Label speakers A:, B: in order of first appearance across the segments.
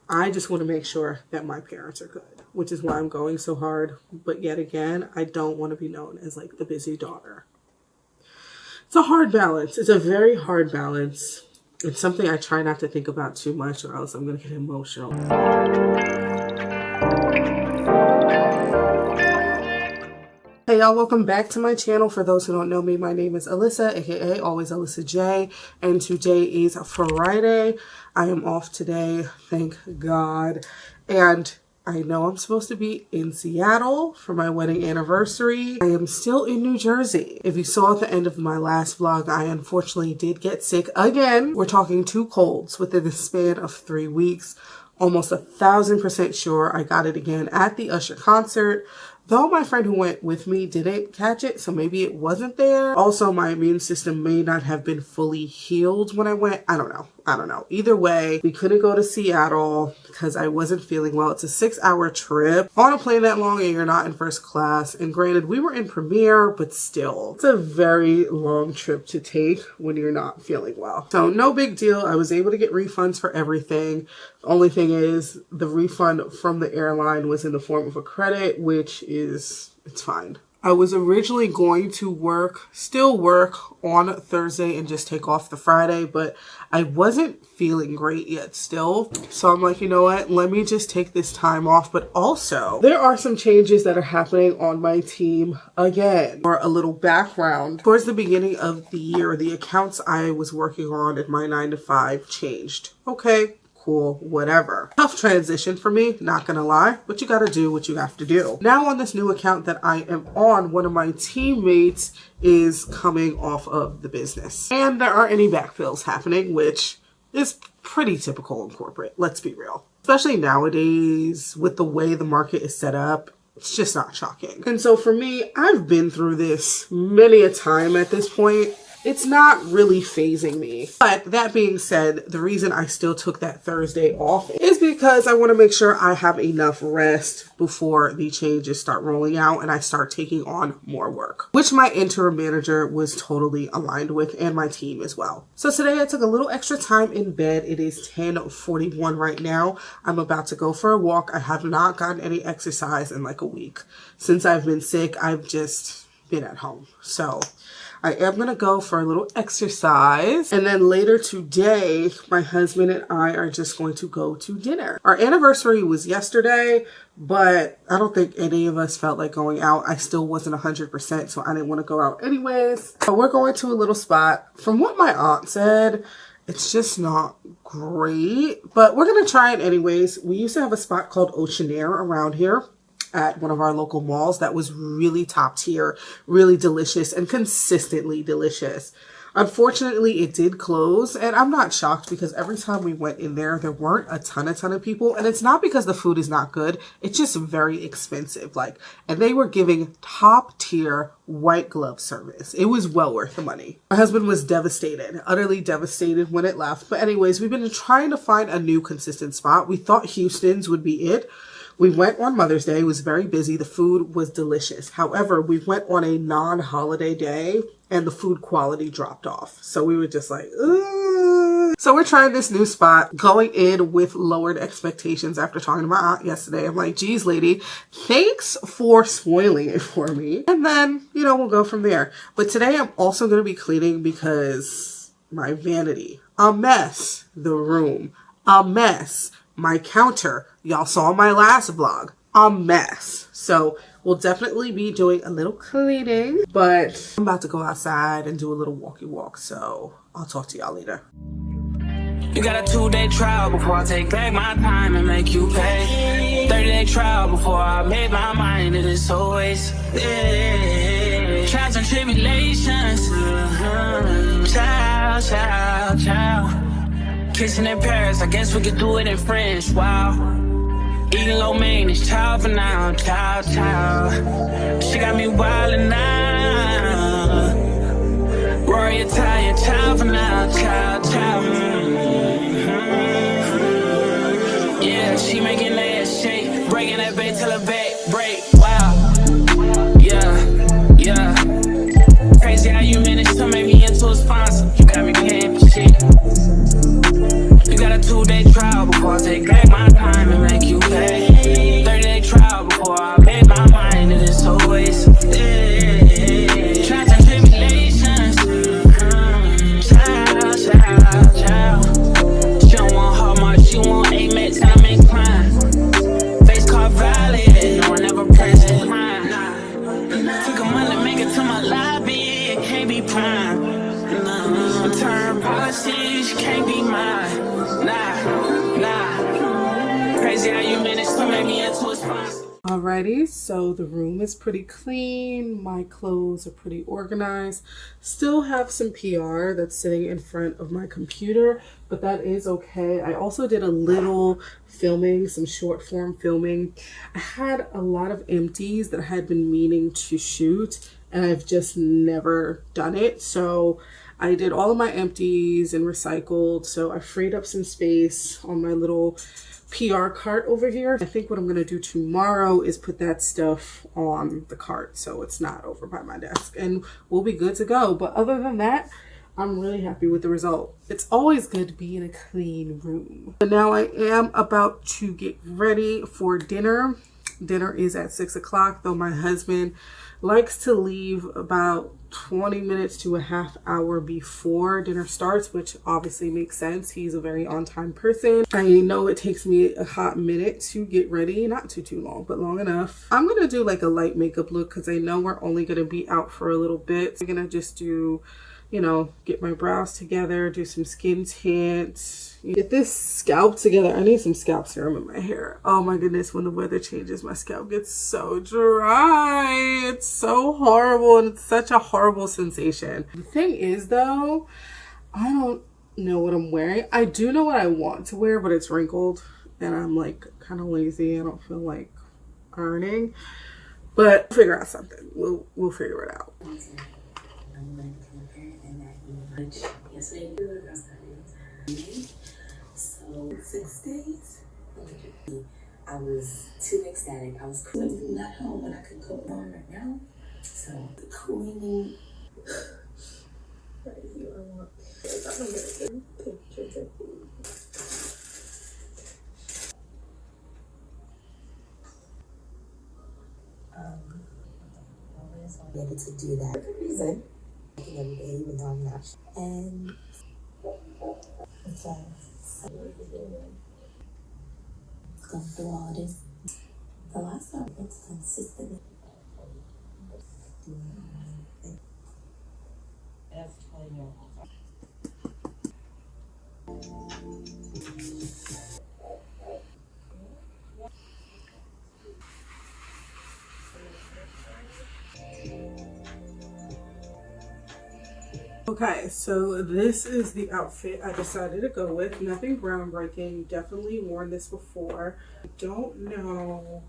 A: I just want to make sure that my parents are good, which is why I'm going so hard. But yet again, I don't want to be known as like the busy daughter. It's a hard balance. It's a very hard balance. It's something I try not to think about too much or else I'm going to get emotional. Hey y'all, welcome back to my channel. For those who don't know me, my name is Alyssa, aka Always Alyssa J, and today is Friday. I am off today, thank God, and I know I'm supposed to be in Seattle for my wedding anniversary. I am still in New Jersey. If you saw at the end of my last vlog, I unfortunately did get sick again. We're talking 2 colds within the span of 3 weeks. Almost 1,000% sure I got it again at the Usher concert. Though my friend who went with me didn't catch it, so maybe it wasn't there. Also, my immune system may not have been fully healed when I went. I don't know. Either way, we couldn't go to Seattle because I wasn't feeling well. It's a 6-hour trip on a plane that long and you're not in first class. And granted, we were in Premier, but still, it's a very long trip to take when you're not feeling well. So no big deal. I was able to get refunds for everything. The only thing is the refund from the airline was in the form of a credit, which is, it's fine. I was originally going to still work on Thursday and just take off the Friday, but I wasn't feeling great yet still. So I'm like, you know what? Let me just take this time off. But also, there are some changes that are happening on my team again. For a little background, towards the beginning of the year, the accounts I was working on at my 9-to-5 changed. Okay. Cool, whatever. Tough transition for me, not gonna lie, but you gotta do what you have to do. Now on this new account that I am on, one of my teammates is coming off of the business. And there aren't any backfills happening, which is pretty typical in corporate, let's be real. Especially nowadays, with the way the market is set up, it's just not shocking. And so for me, I've been through this many a time at this point. It's not really phasing me. But that being said, the reason I still took that Thursday off is because I want to make sure I have enough rest before the changes start rolling out and I start taking on more work, which my interim manager was totally aligned with and my team as well. So today I took a little extra time in bed. It is 10:41 right now. I'm about to go for a walk. I have not gotten any exercise in like a week. Since I've been sick, I've just been at home. So I am going to go for a little exercise. And then later today, my husband and I are just going to go to dinner. Our anniversary was yesterday, but I don't think any of us felt like going out. I still wasn't 100%, so I didn't want to go out anyways. But we're going to a little spot. From what my aunt said, it's just not great, but we're going to try it anyways. We used to have a spot called Oceanair around here at one of our local malls that was really top tier, really delicious, and consistently delicious. Unfortunately, it did close, and I'm not shocked because every time we went in there, there weren't a ton of people, and it's not because the food is not good, it's just very expensive. And they were giving top tier white glove service. It was well worth the money. My husband was devastated, utterly devastated when it left. But anyways, we've been trying to find a new consistent spot. We thought Houston's would be it. We went on Mother's Day. It was very busy. The food was delicious. However, we went on a non-holiday day and the food quality dropped off. So we were just like, ugh. So we're trying this new spot, going in with lowered expectations after talking to my aunt yesterday. I'm like, geez, lady, thanks for spoiling it for me. And then, we'll go from there. But today I'm also going to be cleaning because my vanity, a mess. The room, a mess. My counter, y'all saw my last vlog, a mess. So we'll definitely be doing a little cleaning, but I'm about to go outside and do a little walkie walk. So I'll talk to y'all later.
B: You got a 2-day trial before I take back my time and make you pay. 30-day trial before I made my mind. It is always trials and tribulations. Child, child, child. Kissing in Paris, I guess we could do it in French, wow. Eating low maintenance, child for now, child, child. She got me wildin' now. Rory Italian, child for now, child, child. Yeah, she making that shake, breaking that bait till her back break, wow. Yeah. Crazy how you managed to make me into a sponsor. You got me paying for shit. You got a 2-day trial before I take back my time. Crazy how you managed to make me into a sponsor.
A: Alrighty, so the room is pretty clean. My clothes are pretty organized. Still have some PR that's sitting in front of my computer, but that is okay. I also did a little filming, some short form filming. I had a lot of empties that I had been meaning to shoot, and I've just never done it. So I did all of my empties and recycled. So I freed up some space on my little PR cart over here. I think what I'm gonna do tomorrow is put that stuff on the cart so it's not over by my desk, and we'll be good to go. But other than that, I'm really happy with the result. It's always good to be in a clean room. But now I am about to get ready for dinner. Dinner is at 6 o'clock, though my husband likes to leave about 20 minutes to a half hour before dinner starts, which obviously makes sense. He's a very on-time person. I know it takes me a hot minute to get ready, not too long, but long enough. I'm gonna do like a light makeup look because I know we're only gonna be out for a little bit. I'm gonna just do, you know, get my brows together, do some skin tint, get this scalp together. I need some scalp serum in my hair. Oh my goodness, when the weather changes, my scalp gets so dry. It's so horrible, and it's such a horrible sensation. The thing is though, I don't know what I'm wearing. I do know what I want to wear, but it's wrinkled and I'm like kind of lazy. I don't feel like ironing, but we'll figure out something. We'll figure it out.
C: Yesterday, so 6 days. I was too ecstatic. I was cooling at home when I could go on right now. So the cooling. Right here, I want. I'm gonna get pictures of you. I'll be able to do that for a reason. Every day, even though I'm not. And okay, so going through all this. The last time it's consistent.
A: Okay, so this is the outfit I decided to go with. Nothing groundbreaking. Definitely worn this before. I don't know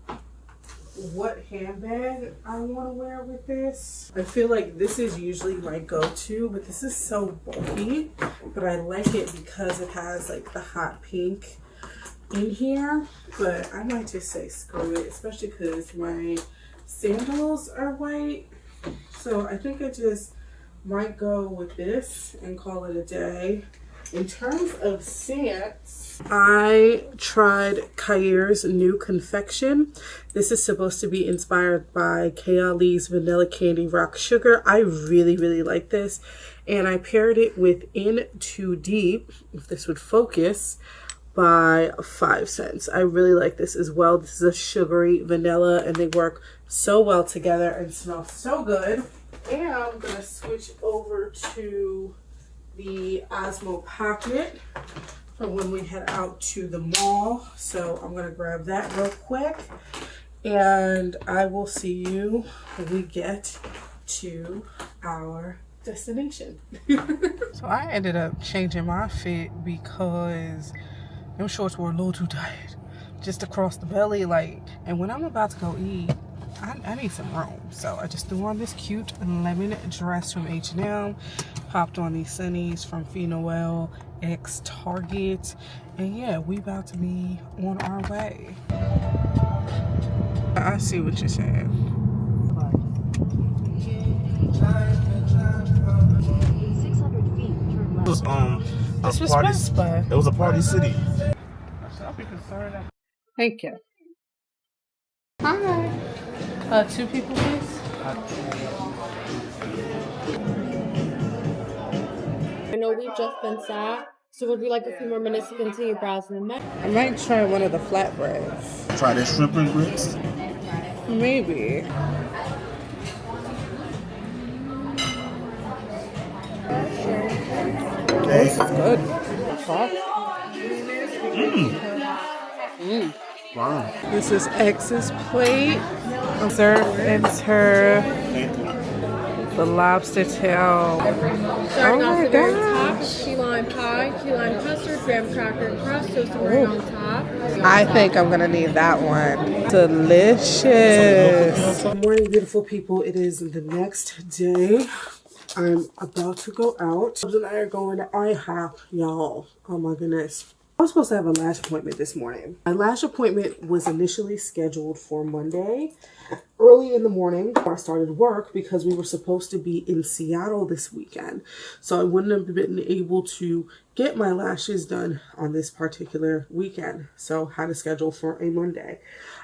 A: what handbag I want to wear with this. I feel like this is usually my go-to, but this is so bulky. But I like it because it has like the hot pink in here. But I might just say screw it, especially because my sandals are white. So I think I just might go with this and call it a day. In terms of scents, I tried Kair's new confection. This is supposed to be inspired by Kayali's Vanilla Candy Rock Sugar. I really like this, and I paired it with In Too Deep, if this would focus, by 5 cents. I really like this as well. This is a sugary vanilla, and they work so well together and smell so good. And I'm gonna switch over to the Osmo Pocket for when we head out to the mall. So I'm gonna grab that real quick, and I will see you when we get to our destination. So I ended up changing my fit because them shorts were a little too tight, just across the belly, like, and when I'm about to go eat, I need some room. So I just threw on this cute lemon dress from H&M, popped on these sunnies from Finoel X Target, and yeah, we about to be on our way. I see what you're saying.
D: 600 feet, turn left.
A: This was Best Buy.
E: It was a party city.
A: I'll be concerned. Thank you. Hi. 2 people, please.
F: I know we've just been sat, so would we like a few more minutes to continue browsing the menu?
A: I might try one of the flatbreads.
E: Try this shrimp and grits.
A: Maybe.
E: Okay.
A: Good. Hot.
E: Wow.
A: This is X's plate. Surf and turf. The lobster tail.
F: Starting
A: Oh
F: off
A: my
F: the very top
A: gosh.
F: is key lime pie, key lime custard, graham cracker crust, toasted right on top.
A: I think I'm gonna need that one. Delicious. Good morning, beautiful people. It is the next day. I'm about to go out. Hubs and I are going to IHOP, y'all. Oh my goodness. I was supposed to have a lash appointment this morning. My lash appointment was initially scheduled for Monday, early in the morning before I started work because we were supposed to be in Seattle this weekend. So I wouldn't have been able to get my lashes done on this particular weekend. So had to schedule for a Monday.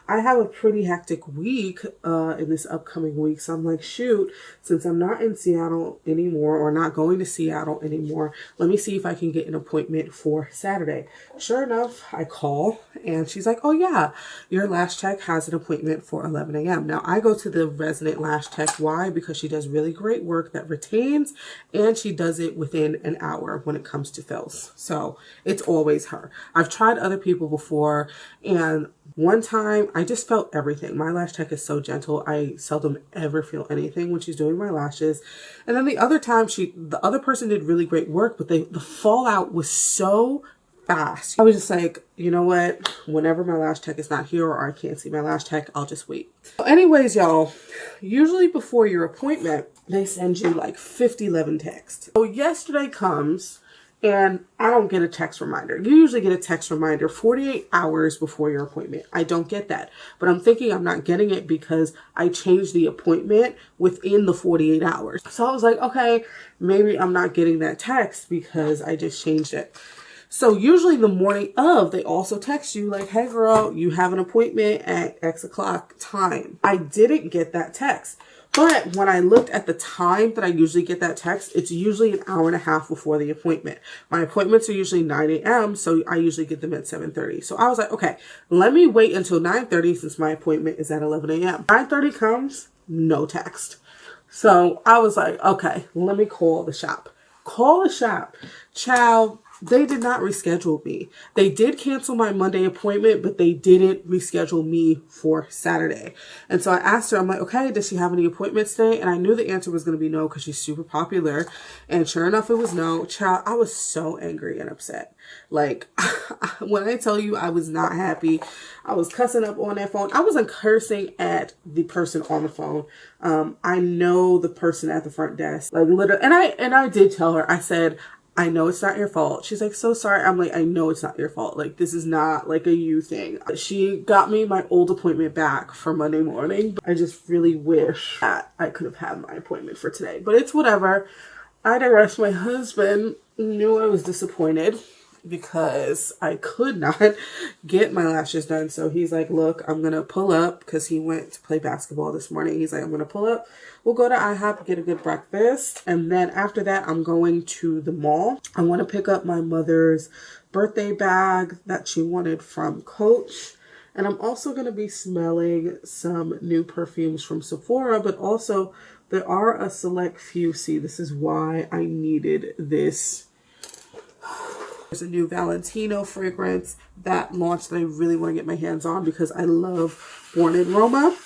A: I have a pretty hectic week in this upcoming week. So I'm like, shoot, since I'm not in Seattle anymore or not going to Seattle anymore, let me see if I can get an appointment for Saturday. Sure enough, I call and she's like, oh yeah, your lash tech has an appointment for 11 a.m. Now I go to the resident lash tech. Why? Because she does really great work that retains and she does it within an hour when it comes to fills. So it's always her. I've tried other people before and one time I just felt everything. My lash tech is so gentle. I seldom ever feel anything when she's doing my lashes. And then the other time the other person did really great work, but the fallout was so fast. I was just like, you know what? Whenever my lash tech is not here or I can't see my lash tech, I'll just wait. So anyways, y'all, usually before your appointment, they send you like 50-11 texts. So yesterday comes and I don't get a text reminder. You usually get a text reminder 48 hours before your appointment. I don't get that. But I'm thinking I'm not getting it because I changed the appointment within the 48 hours. So I was like, okay, maybe I'm not getting that text because I just changed it. So usually the morning of, they also text you like, hey girl, you have an appointment at X o'clock time. I didn't get that text. But when I looked at the time that I usually get that text, it's usually an hour and a half before the appointment. My appointments are usually 9 a.m., so I usually get them at 7:30. So I was like, okay, let me wait until 9:30 since my appointment is at 11 a.m. 9:30 comes, no text. So I was like, okay, let me call the shop. Call the shop. Child, they did not reschedule me. They did cancel my Monday appointment, but they didn't reschedule me for Saturday. And so I asked her, I'm like, okay, does she have any appointments today? And I knew the answer was going to be no because she's super popular. And sure enough, it was no. Child, I was so angry and upset. Like, when I tell you I was not happy, I was cussing up on that phone. I wasn't cursing at the person on the phone. I know the person at the front desk, like literally, and I did tell her, I said, I know it's not your fault. She's like, so sorry. I'm like, I know it's not your fault. Like, this is not like a you thing. She got me my old appointment back for Monday morning. I just really wish that I could have had my appointment for today, but it's whatever. I digress. My husband knew I was disappointed because I could not get my lashes done. So he's like, look, I'm going to pull up because he went to play basketball this morning. He's like, I'm going to pull up. We'll go to IHOP, get a good breakfast. And then after that, I'm going to the mall. I want to pick up my mother's birthday bag that she wanted from Coach. And I'm also going to be smelling some new perfumes from Sephora, but also there are a select few. See, this is why I needed this. There's a new Valentino fragrance that launched that I really want to get my hands on because I love Born in Roma.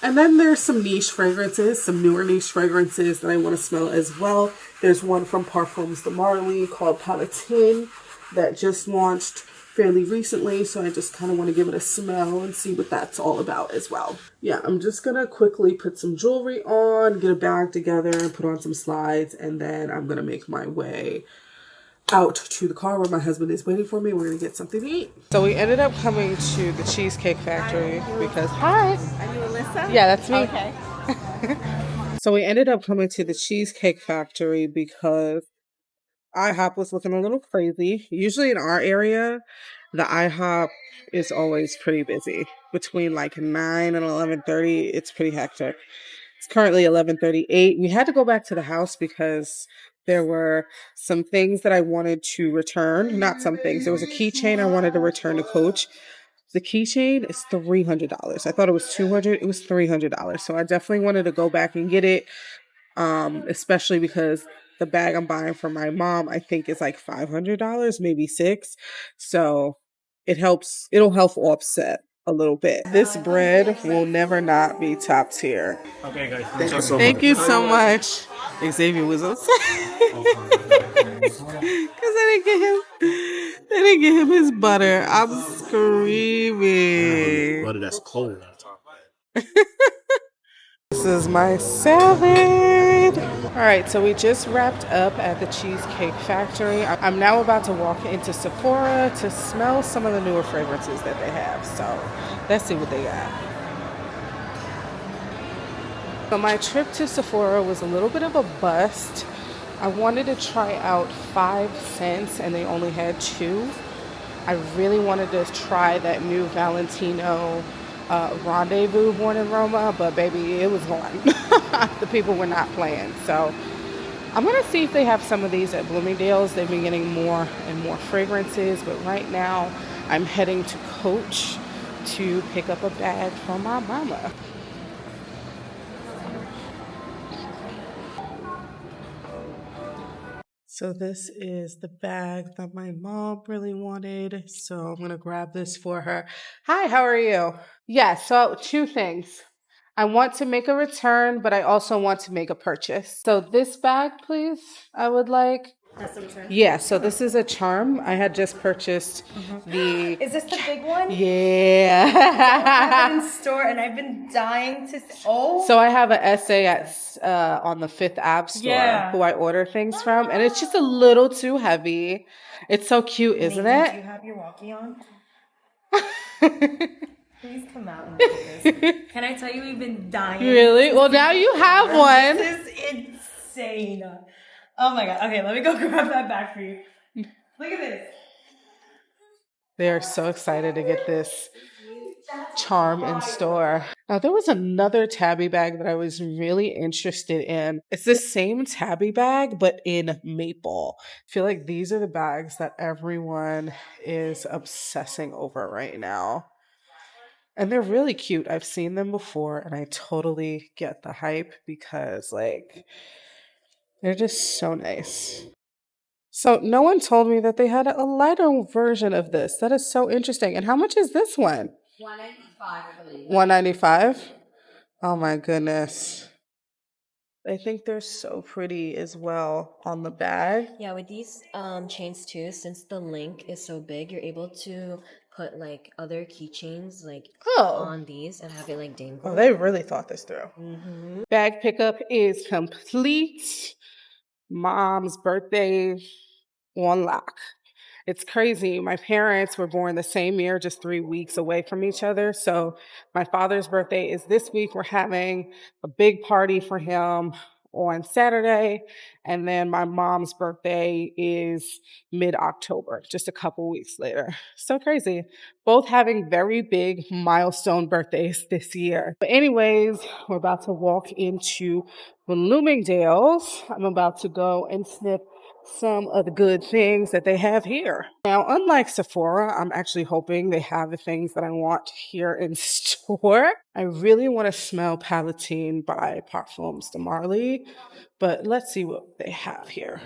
A: And then there's some niche fragrances, some newer niche fragrances that I want to smell as well. There's one from Parfums de Marly called Palatine that just launched fairly recently. So I just kind of want to give it a smell and see what that's all about as well. Yeah, I'm just going to quickly put some jewelry on, get a bag together and put on some slides. And then I'm going to make my way out to the car where my husband is waiting for me. We're gonna get something to eat. So we ended up coming to the Cheesecake Factory because hi.
G: Are you Alyssa?
A: Yeah, that's me.
G: Okay.
A: So we ended up coming to the Cheesecake Factory because IHOP was looking a little crazy. Usually in our area, the IHOP is always pretty busy. Between like 9 and 11:30, it's pretty hectic. It's currently 11:38. We had to go back to the house because there were some things that I wanted to return. Not some things. There was a keychain I wanted to return to Coach. The keychain is $300. I thought it was $200. It was $300. So I definitely wanted to go back and get it, especially because the bag I'm buying for my mom, I think, is like $500, maybe $600. So it'll help offset a little bit. This bread will never not be top tier.
E: Okay, guys.
A: Thank you so much. Xavier was upset because they didn't get him his butter. I'm screaming.
E: Butter that's cold.
A: This is my salad. All right, so we just wrapped up at the Cheesecake Factory. I'm now about to walk into Sephora to smell some of the newer fragrances that they have. So let's see what they got. So my trip to Sephora was a little bit of a bust. I wanted to try out 5 scents and they only had 2. I really wanted to try that new Valentino Rendezvous Born in Roma, but baby, it was gone. The people were not playing. So I'm gonna see if they have some of these at Bloomingdale's. They've been getting more and more fragrances, but right now I'm heading to Coach to pick up a bag for my mama. So this is the bag that my mom really wanted. So I'm going to grab this for her. Hi, how are you? Yeah, so 2 things. I want to make a return, but I also want to make a purchase. So this bag, please, I would like.
G: That's the return.
A: Yeah, so this is a charm. I had just purchased the.
G: Is this the big one?
A: Yeah.
G: I have it in store, and I've been dying to. Oh.
A: So I have an essay at on the Fifth Ave store
G: Yeah.
A: who I order things from, and it's just a little too heavy. It's so cute, isn't
G: Nathan, do
A: it?
G: you have your walkie on? Please come out and look at this. Can I tell you, we've been dying.
A: Really? Well, now you have one.
G: This is insane. Oh my god. Okay, let me go grab that bag for you. Look at this.
A: They are so excited to get this charm in store. Now, there was another tabby bag that I was really interested in. It's the same tabby bag, but in maple. I feel like these are the bags that everyone is obsessing over right now. And they're really cute. I've seen them before, and I totally get the hype because, like, they're just so nice. So no one told me that they had a lighter version of this. That is so interesting. And how much is this one?
H: $195, I believe.
A: $195? Oh my goodness. I think they're so pretty as well on the bag.
H: Yeah, with these chains too, since the link is so big, you're able to put like other keychains like on these and have it like dangle.
A: Oh, they really thought this through. Bag pickup is complete. Mom's birthday on lock. It's crazy. My parents were born the same year, just 3 weeks away from each other. So my father's birthday is this week. We're having a big party for him on Saturday. And then my mom's birthday is mid-October, just a couple weeks later. So crazy. Both having very big milestone birthdays this year. But anyways, we're about to walk into Bloomingdale's. I'm about to go and sniff some of the good things that they have here. Now, unlike Sephora, I'm actually hoping they have the things that I want here in store. I really want to smell Palatine by Parfums de Marly, but let's see what they have here.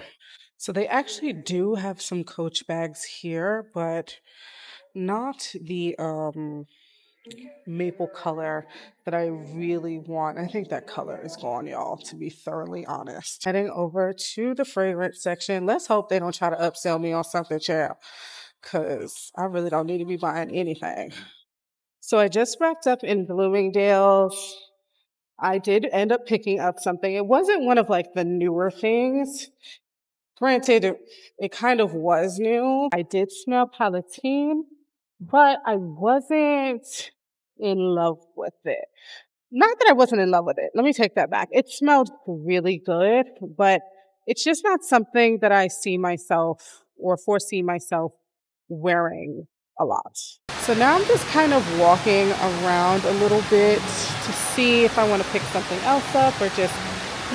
A: So they actually do have some Coach bags here, but not the maple color that I really want. I think that color is gone, y'all, to be thoroughly honest. Heading over to the fragrance section. Let's hope they don't try to upsell me on something, child, because I really don't need to be buying anything. So I just wrapped up in Bloomingdale's. I did end up picking up something. It wasn't one of like the newer things. Granted, it kind of was new. I did smell Palatine, but I wasn't in love with it. Not that I wasn't in love with it. Let me take that back. It smelled really good, but it's just not something that I see myself or foresee myself wearing a lot. So now I'm just kind of walking around a little bit to see if I want to pick something else up or just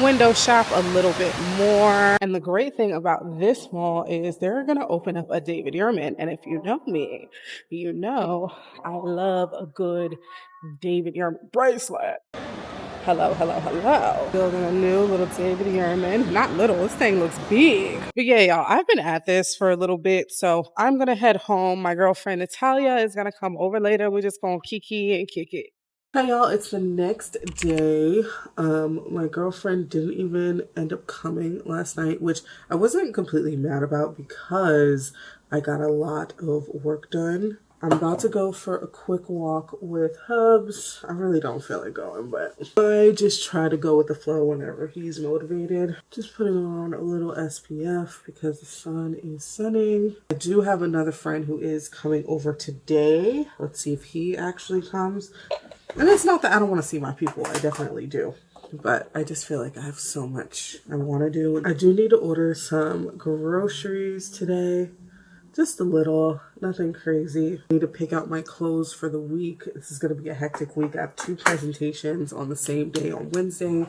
A: window shop a little bit more. And the great thing about this mall is they're going to open up a David Yurman. And if you know me, you know I love a good David Yurman bracelet. Hello, hello, hello. Building a new little David Yurman. Not little, this thing looks big. But yeah, y'all, I've been at this for a little bit, so I'm gonna head home. My girlfriend Natalia is gonna come over later. We're just gonna kiki and kick it. Hey y'all, it's the next day. My girlfriend didn't even end up coming last night, which I wasn't completely mad about because I got a lot of work done. I'm about to go for a quick walk with Hubs. I really don't feel like going, but I just try to go with the flow whenever he's motivated. Just putting on a little SPF because the sun is sunning. I do have another friend who is coming over today. Let's see if he actually comes. And it's not that I don't want to see my people. I definitely do. But I just feel like I have so much I want to do. I do need to order some groceries today. Just a little, nothing crazy. I need to pick out my clothes for the week. This is going to be a hectic week. I have 2 presentations on the same day on Wednesday.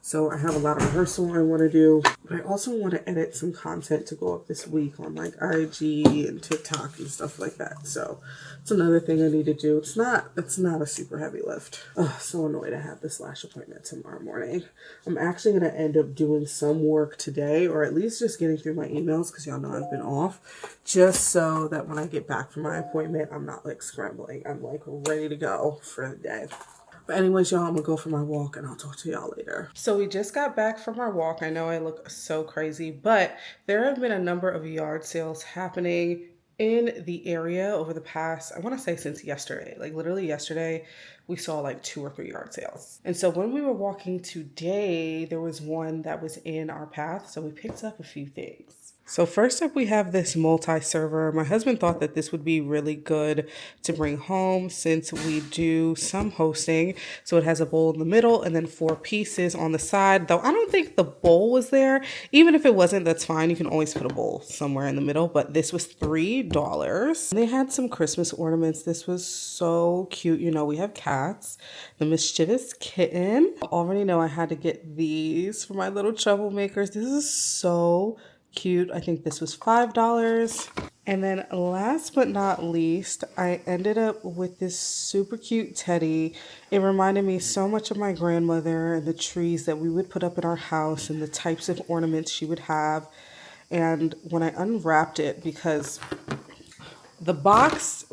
A: So I have a lot of rehearsal I want to do. But I also want to edit some content to go up this week on like IG and TikTok and stuff like that. So it's another thing I need to do. It's not a super heavy lift. Oh, so annoyed I have this lash appointment tomorrow morning. I'm actually going to end up doing some work today, or at least just getting through my emails because y'all know I've been off, just so that when I get back from my appointment, I'm not like scrambling. I'm like ready to go for the day. But anyways, y'all, I'm gonna go for my walk and I'll talk to y'all later. So we just got back from our walk. I know I look so crazy, but there have been a number of yard sales happening in the area over the past, I want to say since yesterday, like literally yesterday, we saw like 2 or 3 yard sales. And so when we were walking today, there was one that was in our path. So we picked up a few things. So first up, we have this multi-server. My husband thought that this would be really good to bring home since we do some hosting. So it has a bowl in the middle and then 4 pieces on the side, though I don't think the bowl was there. Even if it wasn't, that's fine. You can always put a bowl somewhere in the middle, but this was $3. And they had some Christmas ornaments. This was so cute. You know, we have cats. The mischievous kitten. I already know I had to get these for my little troublemakers. This is so cute. I think this was $5. And then last but not least, I ended up with this super cute teddy. It reminded me so much of my grandmother and the trees that we would put up in our house and the types of ornaments she would have. And when I unwrapped it, because the box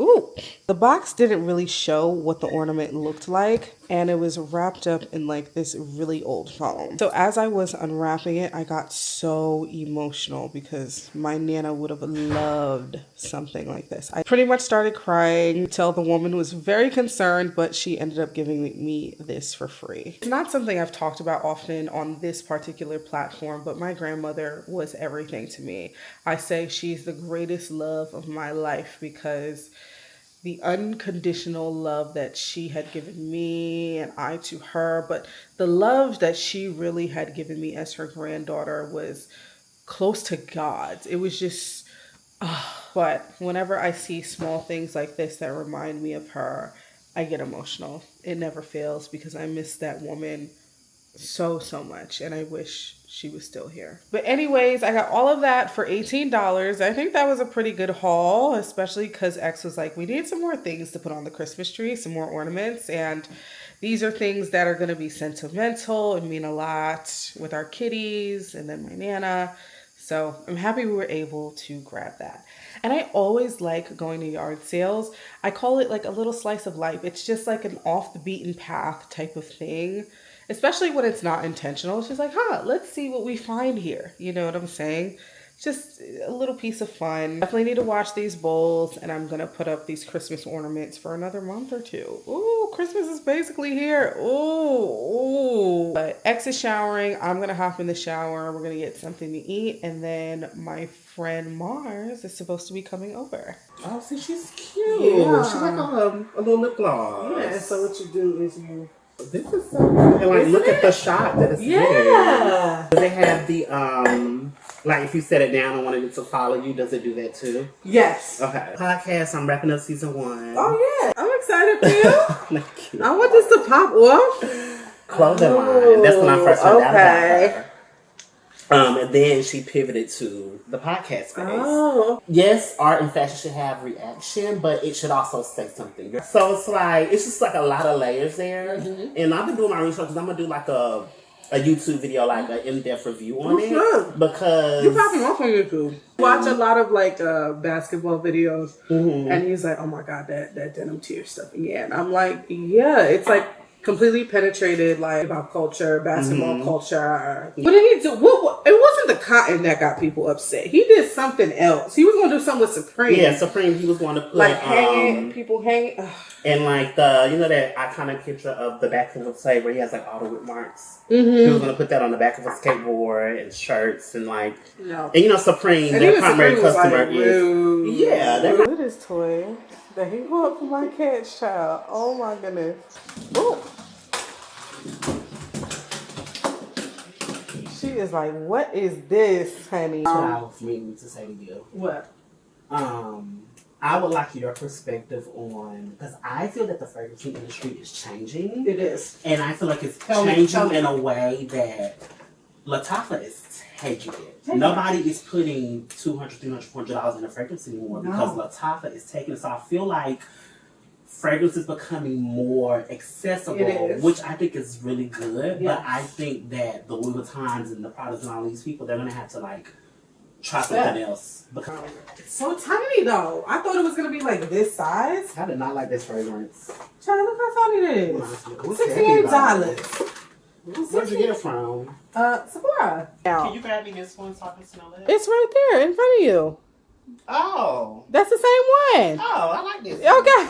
A: didn't really show what the ornament looked like, and it was wrapped up in like this really old foam. So as I was unwrapping it, I got so emotional because my Nana would have loved something like this. I pretty much started crying until the woman was very concerned, but she ended up giving me this for free. It's not something I've talked about often on this particular platform, but my grandmother was everything to me. I say she's the greatest love of my life because the unconditional love that she had given me and I to her, but the love that she really had given me as her granddaughter was close to God's. It was just, but whenever I see small things like this that remind me of her, I get emotional. It never fails because I miss that woman so much, and I wish she was still here. But anyways, I got all of that for $18. I think that was a pretty good haul, especially because X was like, we need some more things to put on the Christmas tree, some more ornaments, and these are things that are going to be sentimental and mean a lot with our kitties and then my Nana. So I'm happy we were able to grab that. And I always like going to yard sales. I call it like a little slice of life. It's just like an off the beaten path type of thing. Especially when it's not intentional. It's just like, let's see what we find here. You know what I'm saying? Just a little piece of fun. Definitely need to wash these bowls, and I'm going to put up these Christmas ornaments for another month or 2. Ooh, Christmas is basically here. Ooh. But X is showering. I'm going to hop in the shower. We're going to get something to eat, and then my friend Mars is supposed to be coming over.
E: Oh, see, she's cute.
A: Yeah.
E: She's like a little lip gloss.
A: Yeah, so what you do is you...
E: This is so good. And like, look at the shot that it's
A: Yeah.
E: Does it have the, like if you set it down and wanted it to follow you, does it do that too?
A: Yes.
E: Okay. Podcast, I'm wrapping up season 1.
A: Oh yeah. I'm excited for you.
E: Thank you.
A: I want this to pop off.
E: Clothing line. That's when I first heard that about her. And then she pivoted to the podcast space.
A: Oh.
E: Yes, art and fashion should have reaction, but it should also say something. So it's like, it's just like a lot of layers there.
A: Mm-hmm.
E: And I've been doing my research because I'm going to do like a YouTube video, like an in-depth review on it.
A: Good.
E: Because...
A: You probably off on YouTube. Watch a lot of like basketball videos. And he's like, oh my God, that denim tear stuff again. I'm like, yeah, it's like completely penetrated like pop culture, basketball culture. What did he do? What, it wasn't the cotton that got people upset. He did something else. He was going to do something with Supreme.
E: Yeah, Supreme, he was going to put...
A: Like hanging, people hanging. Ugh.
E: And like the, you know that iconic picture of the back of the plate where he has like all the whip marks? He was going to put that on the back of his skateboard and shirts and like...
A: No.
E: And you know Supreme,
A: And
E: their
A: even
E: primary
A: Supreme was
E: customer
A: like,
E: is...
A: rude.
E: Yeah, they're
A: Look at this toy that he bought for my cat's child. Oh my goodness. Ooh. She is like, what is this, honey?
E: That's what I was meaning to say to you.
A: What?
E: I would like your perspective on, because I feel that the fragrance industry is changing.
A: It is.
E: And I feel like it's
A: Tell me.
E: changing in a way that Latifah is taking it. Nobody is putting $200, $300, $400 in a fragrance anymore because Latifah is taking it. So I feel like fragrance is becoming more accessible,
A: It is.
E: which I think is really good.
A: Yes.
E: But I think that the Louis Vuittons and the products and all these people, they're going to have to like try something else. Because
A: It's so tiny though. I thought it was gonna be like this size.
E: I did not like this fragrance.
A: Child, look how tiny it is.
E: What's
A: $68.
E: Where'd you get it from?
A: Sephora.
E: Can you grab me this one so I can smell it?
A: It's right there in front of you.
E: Oh.
A: That's the same one.
E: Oh, I like this.
A: Okay.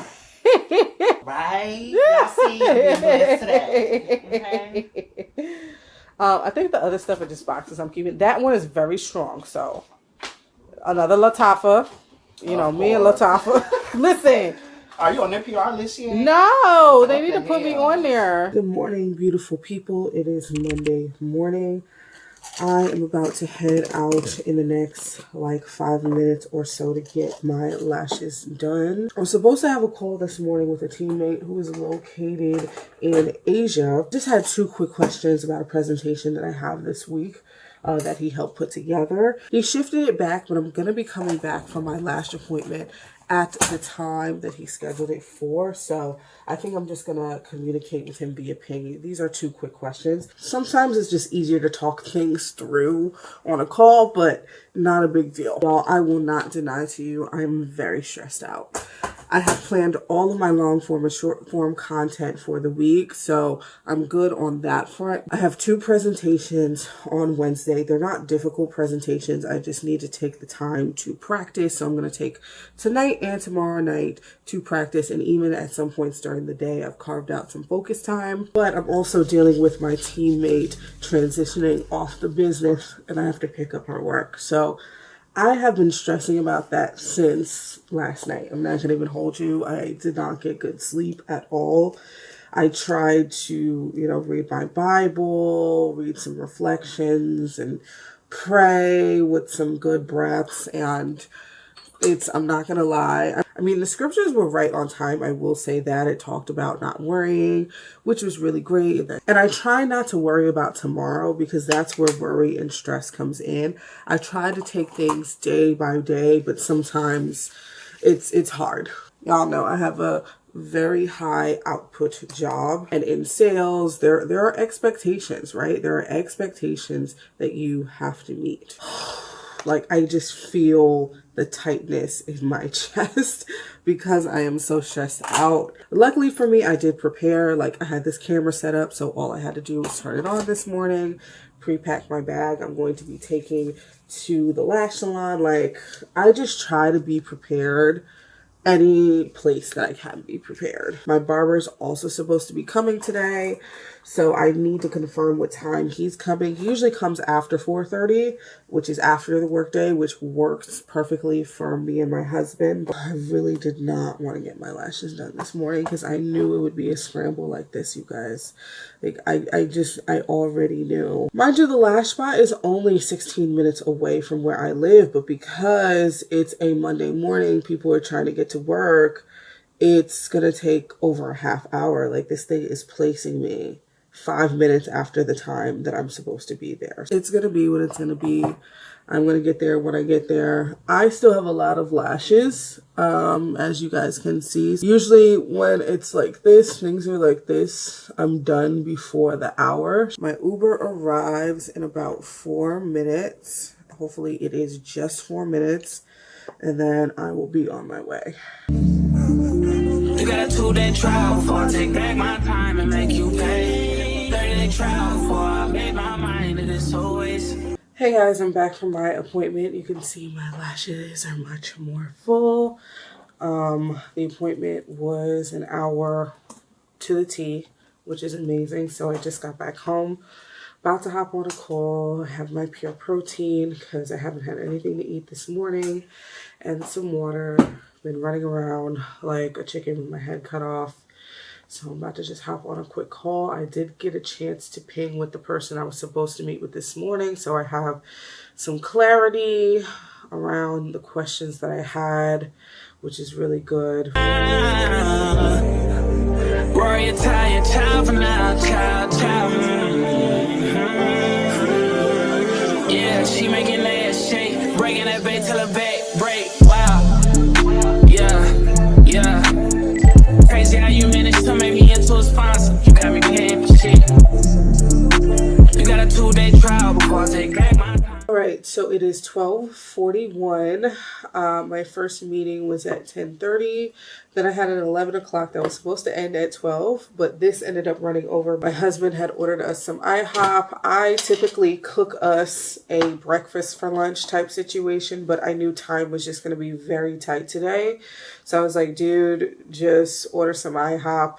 E: Right? Y'all see, I'm being blessed today. Okay.
A: I think the other stuff are just boxes I'm keeping. That one is very strong, so another Latifah. You know, me and Latifah. Listen.
E: Are you on their PR list yet?
A: No, they need to
E: the
A: put me
E: hell?
A: on there. Good morning, beautiful people. It is Monday morning. I am about to head out in the next like 5 minutes or so to get my lashes done. I was supposed to have a call this morning with a teammate who is located in Asia. Just had 2 quick questions about a presentation that I have this week. That he helped put together. He shifted it back, but I'm going to be coming back for my lash appointment at the time that he scheduled it for. So I think I'm just going to communicate with him via ping. These are 2 quick questions. Sometimes it's just easier to talk things through on a call, but not a big deal. Well, I will not deny to you, I'm very stressed out. I have planned all of my long form and short form content for the week, so I'm good on that front. I have 2 presentations on Wednesday. They're not difficult presentations. I just need to take the time to practice. So I'm going to take tonight and tomorrow night to practice, and even at some points during the day, I've carved out some focus time. But I'm also dealing with my teammate transitioning off the business, and I have to pick up her work. So I have been stressing about that since last night. I'm not going to even hold you. I did not get good sleep at all. I tried to, read my Bible, read some reflections, and pray with some good breaths. And I'm not going to lie. I mean, the scriptures were right on time. I will say that. It talked about not worrying, which was really great. And I try not to worry about tomorrow because that's where worry and stress comes in. I try to take things day by day, but sometimes it's hard. Y'all know I have a very high output job, and in sales, there are expectations, right? There are expectations that you have to meet. Like, I just feel the tightness in my chest because I am so stressed out. Luckily for me, I did prepare. Like, I had this camera set up, so all I had to do was turn it on this morning, pre-pack my bag. I'm going to be taking to the lash salon. Like, I just try to be prepared any place that I can be prepared. My barber's also supposed to be coming today, so I need to confirm what time he's coming. He usually comes after 4:30, which is after the workday, which works perfectly for me and my husband. But I really did not want to get my lashes done this morning because I knew it would be a scramble like this, you guys. Like, I already knew. Mind you, the lash spot is only 16 minutes away from where I live, but because it's a Monday morning, people are trying to get to work, it's gonna take over a half hour. Like, this thing is placing me 5 minutes after the time that I'm supposed to be there. It's gonna be what it's gonna be. I'm gonna get there when I get there. I still have a lot of lashes, as you guys can see. Usually when it's like this, things are like this, I'm done before the hour. My Uber arrives in about 4 minutes. Hopefully it is just 4 minutes, and then I will be on my way.
B: You got a 2-day trial before I take back my time and make you pay. 30-day trial before I made my mind that it's always.
A: Hey guys, I'm back from my appointment. You can see my lashes are much more full. The appointment was an hour to the T, which is amazing. So I just got back home. About to hop on a call. I have my pure protein because I haven't had anything to eat this morning, and some water. Been running around like a chicken with my head cut off. So I'm about to just hop on a quick call. I did get a chance to ping with the person I was supposed to meet with this morning. So I have some clarity around the questions that I had, which is really good.
B: Rory, you're tired, child for now, child. Yeah, she making that shake, breaking that bait till her back break. Wow. Yeah. Crazy how you managed to make me into a sponsor. You got me paying for shit. You got a 2-day trial before I take back my time.
A: Alright, so it is 12:41. My first meeting was at 10:30. Then I had an 11 o'clock that was supposed to end at 12, but this ended up running over. My husband had ordered us some IHOP. I typically cook us a breakfast for lunch type situation, but I knew time was just going to be very tight today. So I was like, dude, just order some IHOP.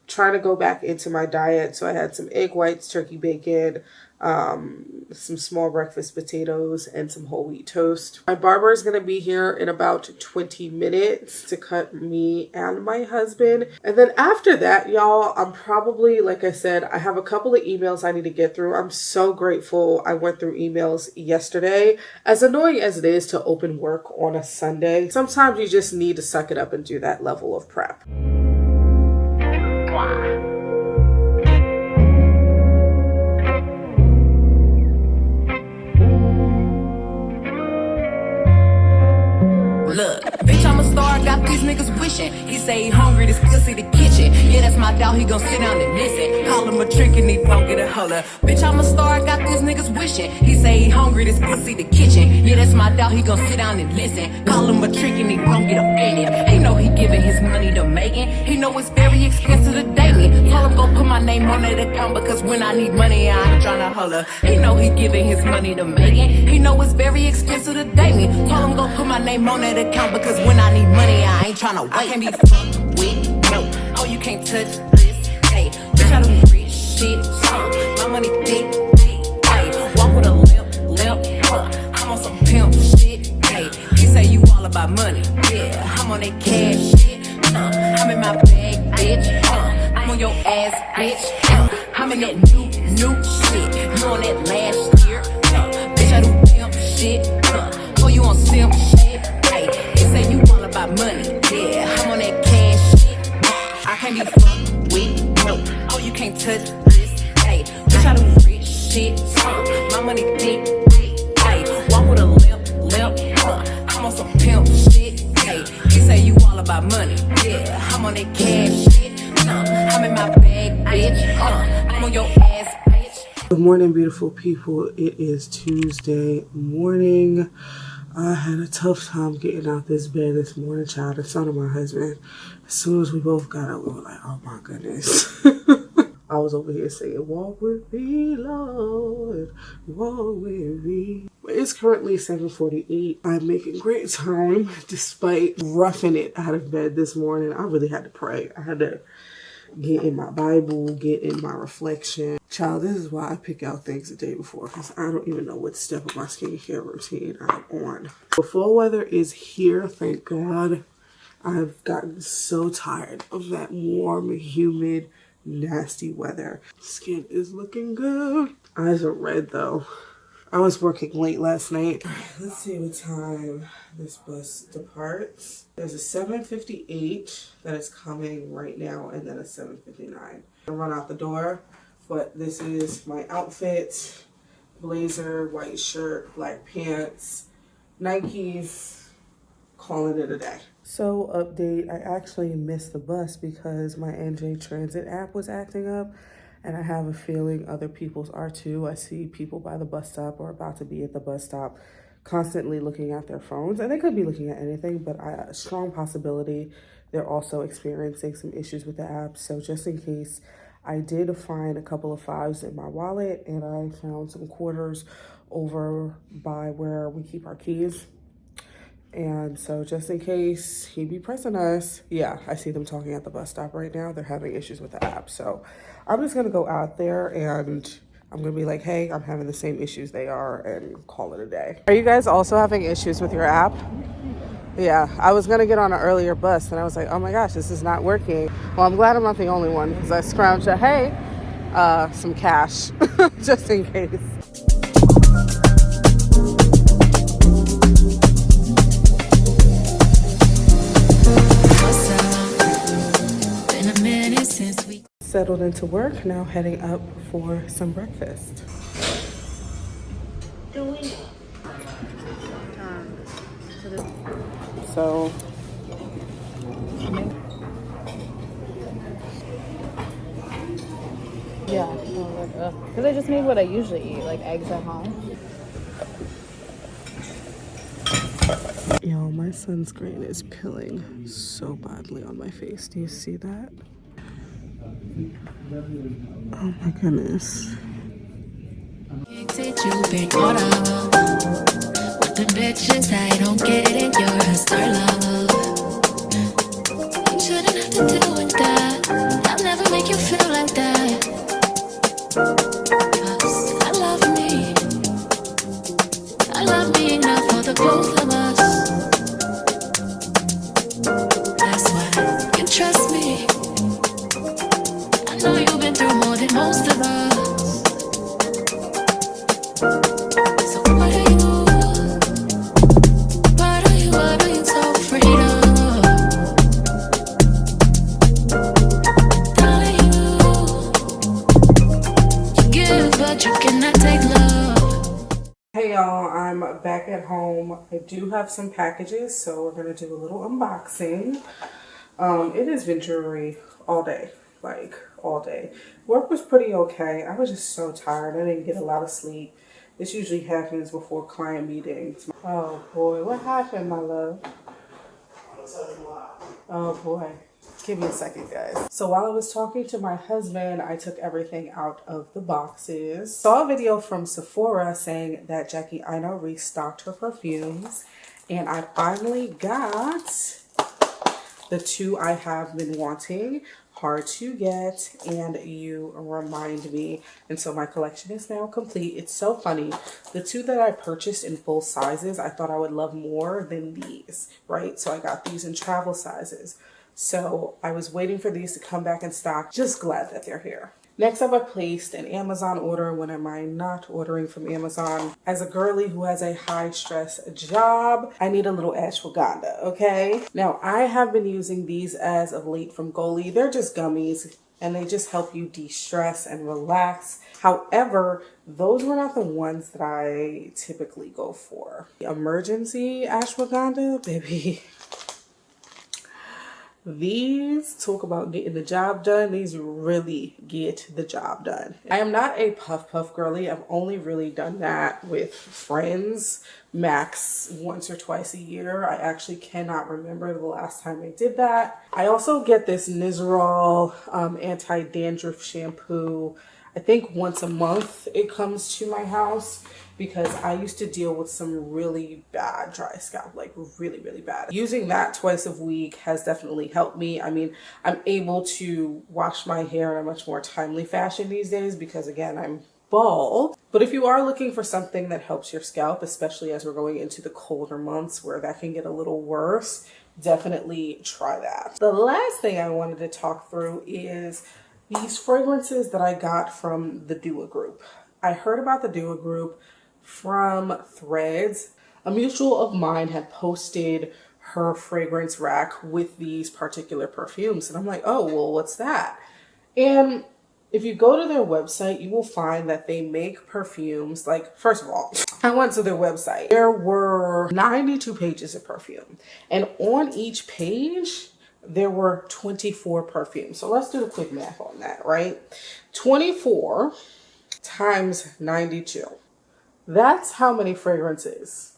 A: Trying to go back into my diet. So I had some egg whites, turkey bacon, some small breakfast potatoes, and some whole wheat toast. My barber is going to be here in about 20 minutes to cut me and my husband. And then after that, y'all, I'm probably, like I said, I have a couple of emails I need to get through. I'm so grateful I went through emails yesterday. As annoying as it is to open work on a Sunday, sometimes you just need to suck it up and do that level of prep.
I: Look, bitch, I'm a star, got these niggas wishing. He say he hungry, this pussy the kitchen. Yeah, that's my dog, he gon' sit down and listen. Call him a trick and he won't get a holler. Bitch, I'm a star, got these niggas wishing. He say he hungry, this pussy the kitchen. Yeah, that's my dog, he gon' sit down and listen. Call him a trick and he won't get offended. He know he giving his money to Megan. He know it's very expensive to date me. Tell him go put my name on that account because when I need money, I ain't tryna holler. He know he giving his money to Megan. He know it's very expensive to date me. Tell him go put my name on that account because when I need money, I ain't tryna wait. I can't be fucked with, no. Oh, you can't touch this, hey. Bitch, I do rich shit, my money thick, hey. Walk with a limp, I'm on some pimp shit, hey. He say you all about money, yeah. I'm on that cash shit, I'm in my bag, bitch, I'm on your ass, bitch, I'm in that new shit. You on that last year, bitch, I do pimp shit, oh, you on simp shit, hey. He say you all about money, yeah. I'm on that cash shit, I can't be fucked with, no. Oh, you can't touch this, hey. Bitch, I do rich shit, my money thick, hey. Walk with a limp, I'm on some pimp shit, hey. He say you all about money, yeah. I'm on that cash shit, I'm in my bag, bitch, I'm on your ass, bitch.
A: Good morning, beautiful people. It is Tuesday morning. I had a tough time getting out this bed this morning, child. The son of my husband. As soon as we both got up, we were like, oh my goodness. I was over here saying, walk with me, Lord, walk with me. It's currently 7:48. I'm making great time despite roughing it out of bed this morning. I really had to pray. I had to get in my Bible, get in my reflection. Child, this is why I pick out things the day before, because I don't even know what step of my skincare routine I'm on. The fall weather is here, thank God. I've gotten so tired of that warm, humid, nasty weather. Skin is looking good. Eyes are red though. I was working late last night. Let's see what time this bus departs. There's a 7:58 that is coming right now, and then a 7:59. I run out the door but this is my outfit: blazer, white shirt, black pants, Nikes, calling it a day. So update, I actually missed the bus because my NJ Transit app was acting up, and I have a feeling other people's are too. I see people by the bus stop or about to be at the bus stop constantly looking at their phones, and they could be looking at anything, but a strong possibility they're also experiencing some issues with the app. So just in case, I did find a couple of $5s in my wallet, and I found some quarters over by where we keep our keys. And so just in case he be pressing us, yeah, I see them talking at the bus stop right now. They're having issues with the app. So I'm just going to go out there and I'm going to be like, hey, I'm having the same issues they are, and call it a day. Are you guys also having issues with your app? Yeah, I was going to get on an earlier bus and I was like, oh my gosh, this is not working. Well, I'm glad I'm not the only one because I scrounged some cash just in case. Settled into work, now heading up for some breakfast. So
F: Yeah, because I just made what I usually eat, like eggs at home.
A: yo, my sunscreen is peeling so badly on my face. Do you see that? Oh my goodness.
I: With the bitches, I don't get it, you're a star lover. You shouldn't have to deal with that. I'll never make you feel like that. 'Cause I love me enough for the both of us. That's why you trust me. I know you've been through more than most of us. So what are you so afraid of? Darling, you give but you cannot take love.
A: Hey y'all, I'm back at home. I do have some packages, so we're gonna do a little unboxing. It has been jewelry all day, like all day. Work was pretty okay. I was just so tired. I didn't get a lot of sleep. This usually happens before client meetings. Oh boy, what happened, my love? Oh boy. Give me a second, guys. So while I was talking to my husband, I took everything out of the boxes. Saw a video from Sephora saying that Jackie Aina restocked her perfumes, and I finally got the two I have been wanting. Hard to get, and You Remind Me. And so my collection is now complete. It's so funny. The two that I purchased in full sizes, I thought I would love more than these, right? So I got these in travel sizes. So I was waiting for these to come back in stock. Just glad that they're here. Next up, I placed an Amazon order. When am I not ordering from Amazon? As a girly who has a high stress job, I need a little ashwagandha, okay? Now, I have been using these as of late from Goli. They're just gummies, and they just help you de-stress and relax. However, those were not the ones that I typically go for. Emergency ashwagandha, baby. These talk about getting the job done. These really get the job done. I am not a puff girly. I've only really done that with friends, max once or twice a year. I actually cannot remember the last time I did that. I also get this Nizoral anti-dandruff shampoo. I think once a month it comes to my house, because I used to deal with some really bad dry scalp, like really bad. Using that twice a week has definitely helped me. I mean, I'm able to wash my hair in a much more timely fashion these days because, again, I'm bald. But if you are looking for something that helps your scalp, especially as we're going into the colder months where that can get a little worse, definitely try that. The last thing I wanted to talk through is these fragrances that I got from the Dua Group. I heard about the Dua Group from Threads. A mutual of mine had posted her fragrance rack with these particular perfumes, and I'm like, oh, well, what's that? And if you go to their website, you will find that they make perfumes. Like, first of all, I went to their website. There were 92 pages of perfume. And on each page, there were 24 perfumes. So let's do the quick math on that, right? 24 times 92. That's how many fragrances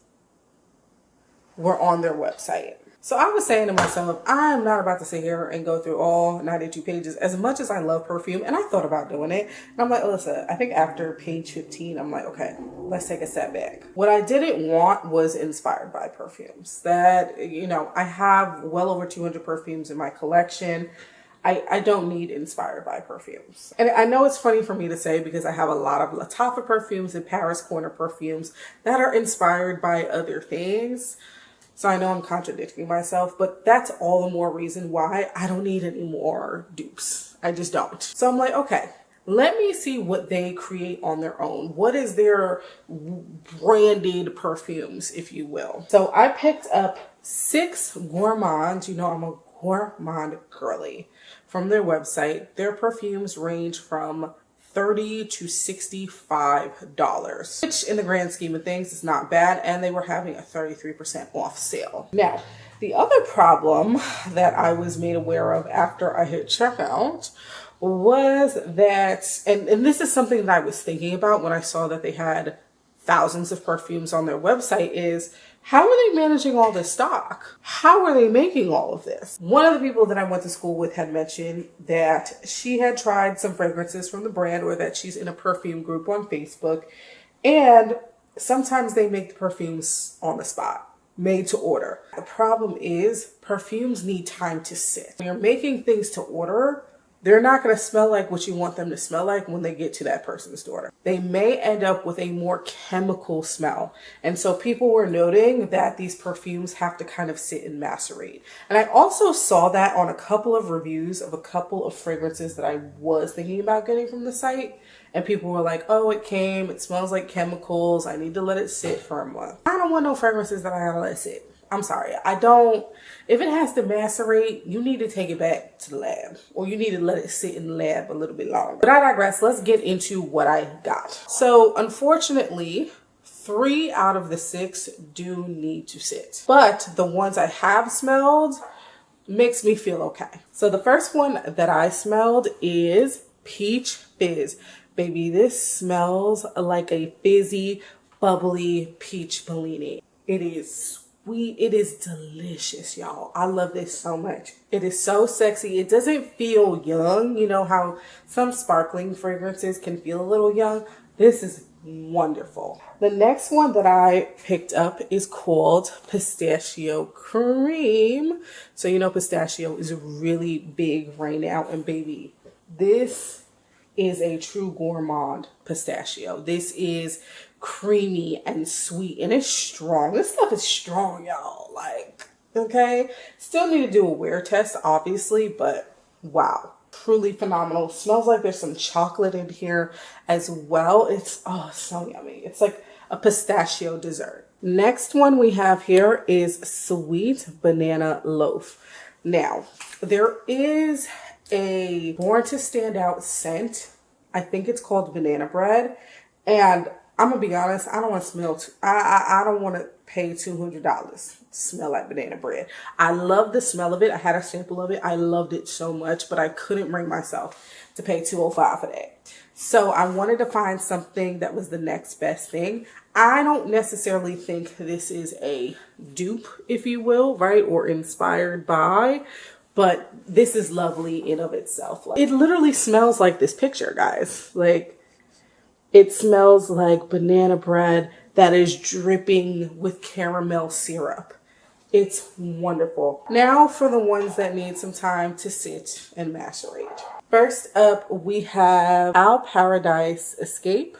A: were on their website. So I was saying to myself, I'm not about to sit here and go through all 92 pages as much as I love perfume. And I thought about doing it. And I'm like, Alyssa, I think after page 15, I'm like, okay, let's take a step back. What I didn't want was inspired by perfumes. That, you know, I have well over 200 perfumes in my collection. I don't need inspired by perfumes. And I know it's funny for me to say because I have a lot of Lattafa perfumes and Paris Corner perfumes that are inspired by other things. So I know I'm contradicting myself, but that's all the more reason why I don't need any more dupes. I just don't. So I'm like, okay, let me see what they create on their own. What is their branded perfumes, if you will? So I picked up 6 Gourmands. You know, I'm a gourmand girly. From their website. Their perfumes range from $30 to $65, which in the grand scheme of things is not bad, and they were having a 33% off sale. Now, the other problem that I was made aware of after I hit checkout was that, and this is something that I was thinking about when I saw that they had thousands of perfumes on their website, is how are they managing all this stock? How are they making all of this? One of the people that I went to school with had mentioned that she had tried some fragrances from the brand, or that she's in a perfume group on Facebook. And sometimes they make the perfumes on the spot, made to order. The problem is perfumes need time to sit. When you're making things to order, they're not going to smell like what you want them to smell like when they get to that person's door. They may end up with a more chemical smell. And so people were noting that these perfumes have to kind of sit and macerate. And I also saw that on a couple of reviews of a couple of fragrances that I was thinking about getting from the site. And people were like, oh, it smells like chemicals. I need to let it sit for a month. I don't want no fragrances that I gotta let sit. I'm sorry, I don't. If it has to macerate, you need to take it back to the lab, or you need to let it sit in the lab a little bit longer. But I digress. Let's get into what I got. So unfortunately, 3 out of the 6 do need to sit, but the ones I have smelled makes me feel okay. So the first one that I smelled is Peach Fizz. Baby, this smells like a fizzy, bubbly peach Bellini. It is sweet. It is delicious, y'all. I love this so much. It is so sexy. It doesn't feel young. You know how some sparkling fragrances can feel a little young? This is wonderful. The next one that I picked up is called Pistachio Cream. So you know pistachio is really big right now. And baby, this is a true gourmand pistachio. This is creamy and sweet, and it's strong. This stuff is strong, y'all. Like, okay, still need to do a wear test, obviously, but wow, truly phenomenal. Smells like there's some chocolate in here as well. It's so yummy. It's like a pistachio dessert. Next one we have here is Sweet Banana Loaf. Now, there is a Born to Stand Out scent. I think it's called Banana Bread, and I'm gonna be honest, I don't want to smell. I don't want to pay $200 to smell like banana bread. I love the smell of it. I had a sample of it. I loved it so much, but I couldn't bring myself to pay $205 for that. So I wanted to find something that was the next best thing. I don't necessarily think this is a dupe, if you will, right, or inspired by, but this is lovely in of itself. Like, it literally smells like this picture, guys. Like, it smells like banana bread that is dripping with caramel syrup. It's wonderful. Now for the ones that need some time to sit and macerate. First up, we have Al Paradise Escape.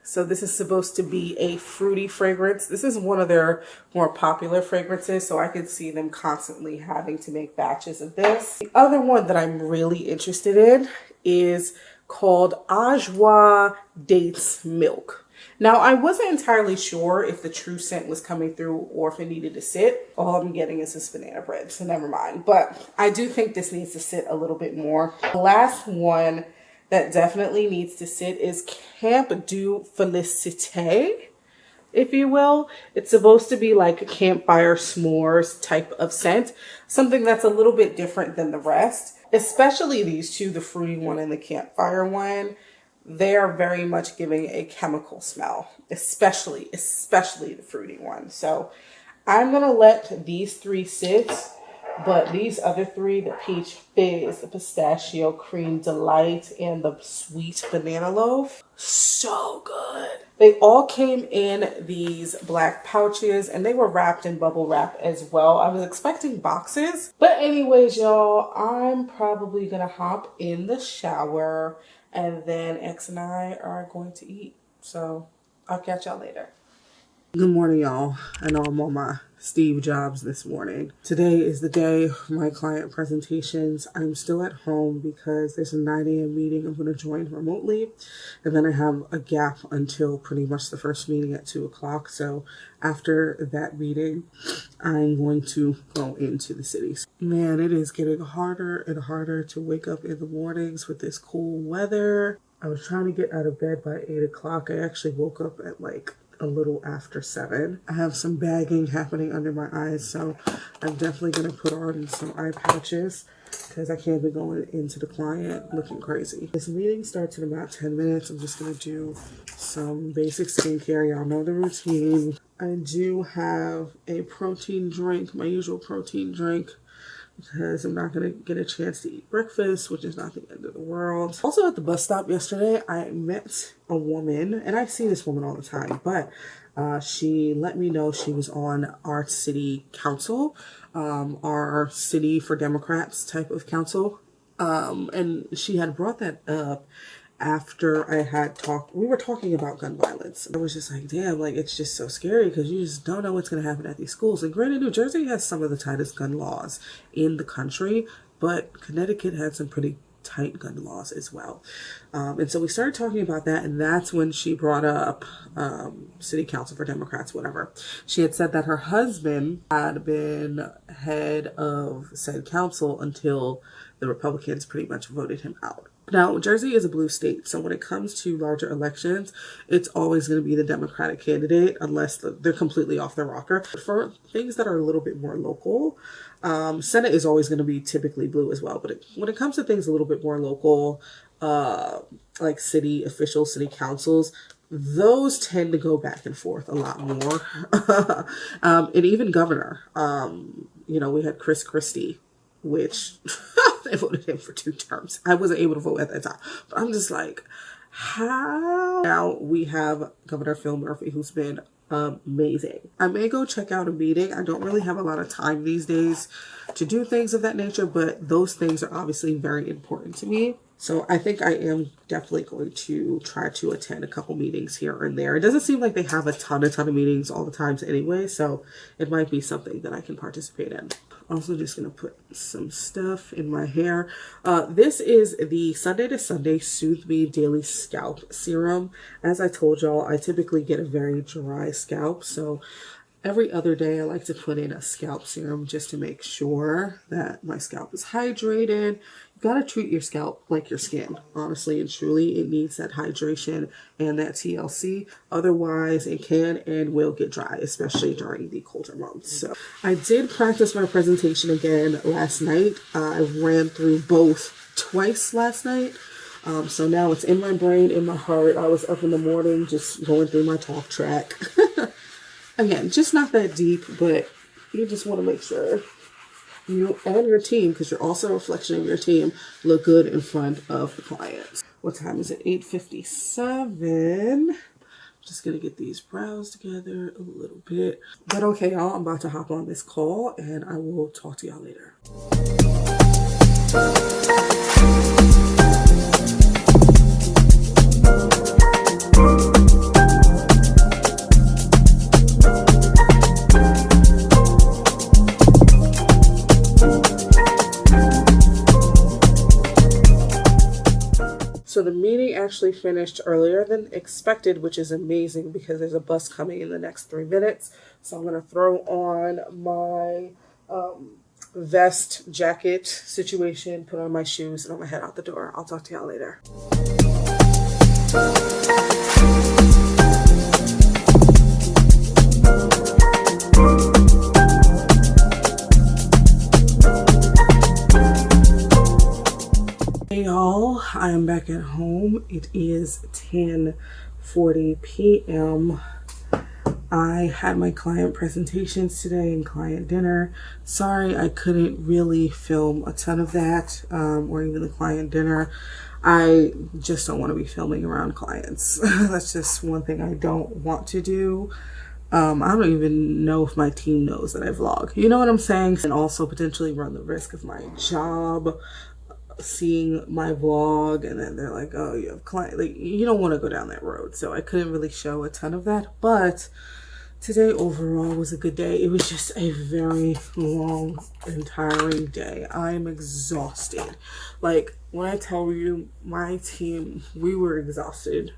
A: So this is supposed to be a fruity fragrance. This is one of their more popular fragrances, so I could see them constantly having to make batches of this. The other one that I'm really interested in is called Ajwa Dates Milk. Now, I wasn't entirely sure if the true scent was coming through or if it needed to sit. All I'm getting is this banana bread, so never mind. But I do think this needs to sit a little bit more. The last one that definitely needs to sit is Camp du Felicité, if you will. It's supposed to be like a campfire s'mores type of scent, something that's a little bit different than the rest, especially these two, the fruity one and the campfire one. They are very much giving a chemical smell, especially the fruity one. So I'm going to let these three sit, but these other three, the peach fizz, the pistachio cream delight, and the sweet banana loaf, so good. They all came in these black pouches and they were wrapped in bubble wrap as well. I was expecting boxes, but anyways, y'all, I'm probably going to hop in the shower and then X and I are going to eat. So I'll catch y'all later. Good morning, y'all. I know I'm on my Steve Jobs this morning. Today is the day for my client presentations. I'm still at home because there's a 9 a.m. meeting I'm going to join remotely. And then I have a gap until pretty much the first meeting at 2 o'clock. So after that meeting, I'm going to go into the city. Man, it is getting harder and harder to wake up in the mornings with this cool weather. I was trying to get out of bed by 8 o'clock. I actually woke up at like a little after 7. I have some bagging happening under my eyes, so I'm definitely going to put on some eye patches because I can't be going into the client looking crazy. This meeting starts in about 10 minutes. I'm just going to do some basic skincare. Y'all know the routine. I do have a protein drink, my usual protein drink, because I'm not going to get a chance to eat breakfast, which is not the end of the world. Also at the bus stop yesterday, I met a woman, and I see this woman all the time, but she let me know she was on our city council, our city for Democrats type of council. And she had brought that up after I had we were talking about gun violence. I was just like, damn, like, it's just so scary because you just don't know what's going to happen at these schools. And granted, New Jersey has some of the tightest gun laws in the country, but Connecticut had some pretty tight gun laws as well. And so we started talking about that, and that's when she brought up City Council for Democrats, whatever. She had said that her husband had been head of said council until the Republicans pretty much voted him out. Now, Jersey is a blue state, so when it comes to larger elections, it's always going to be the Democratic candidate unless they're completely off the rocker. For things that are a little bit more local, Senate is always going to be typically blue as well. But when it comes to things a little bit more local, like city officials, city councils, those tend to go back and forth a lot more. And even governor, we had Chris Christie, which they voted him for 2 terms. I wasn't able to vote at that time, but I'm just like, how? Now we have Governor Phil Murphy, who's been amazing. I may go check out a meeting. I don't really have a lot of time these days to do things of that nature, but those things are obviously very important to me. So I think I am definitely going to try to attend a couple meetings here and there. It doesn't seem like they have a ton of meetings all the times anyway, so it might be something that I can participate in. Also just going to put some stuff in my hair. This is the Sunday to Sunday Soothe Me Daily Scalp Serum. As I told y'all, I typically get a very dry scalp, so every other day I like to put in a scalp serum just to make sure that my scalp is hydrated. You gotta treat your scalp like your skin. Honestly and truly, it needs that hydration and that TLC. Otherwise, it can and will get dry, especially during the colder months. So I did practice my presentation again last night. I ran through both twice last night. So now it's in my brain, in my heart. I was up in the morning just going through my talk track. Again, just not that deep, but you just want to make sure you and your team, because you're also a reflection of your team, look good in front of the clients. What time is it? 8:57. Just going to get these brows together a little bit. But okay, y'all, I'm about to hop on this call, and I will talk to y'all later. So the meeting actually finished earlier than expected, which is amazing because there's a bus coming in the next 3 minutes. So I'm going to throw on my vest jacket situation, put on my shoes, and I'm going to head out the door. I'll talk to y'all later. Hey y'all, I am back at home. It is 10:40 p.m. I had my client presentations today and client dinner. Sorry I couldn't really film a ton of that, or even the client dinner. I just don't want to be filming around clients. That's just one thing I don't want to do. I don't even know if my team knows that I vlog. You know what I'm saying? And also potentially run the risk of my job seeing my vlog and then they're like, oh, you have client, like, you don't want to go down that road. So I couldn't really show a ton of that, but today overall was a good day. It was just a very long and tiring day. I'm exhausted. Like, when I tell you, my team, we were exhausted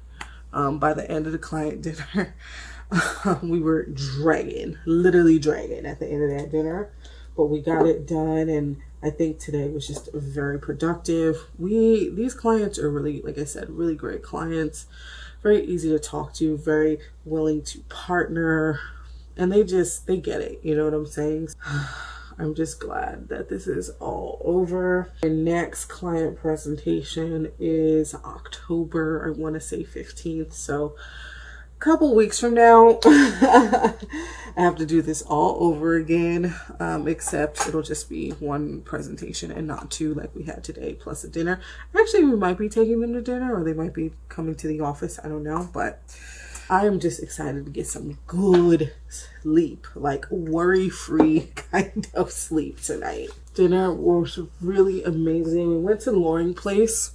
A: by the end of the client dinner. We were dragging, literally dragging at the end of that dinner, but we got it done. And I think today was just very productive. These clients are really, like I said, really great clients, very easy to talk to, very willing to partner, and they get it. You know what I'm saying? I'm just glad that this is all over. My next client presentation is October, I want to say 15th. So couple weeks from now. I have to do this all over again, except it'll just be one presentation and not two like we had today plus a dinner. Actually, we might be taking them to dinner or they might be coming to the office. I don't know, but I am just excited to get some good sleep, like worry-free kind of sleep tonight. Dinner was really amazing. We went to Loring Place.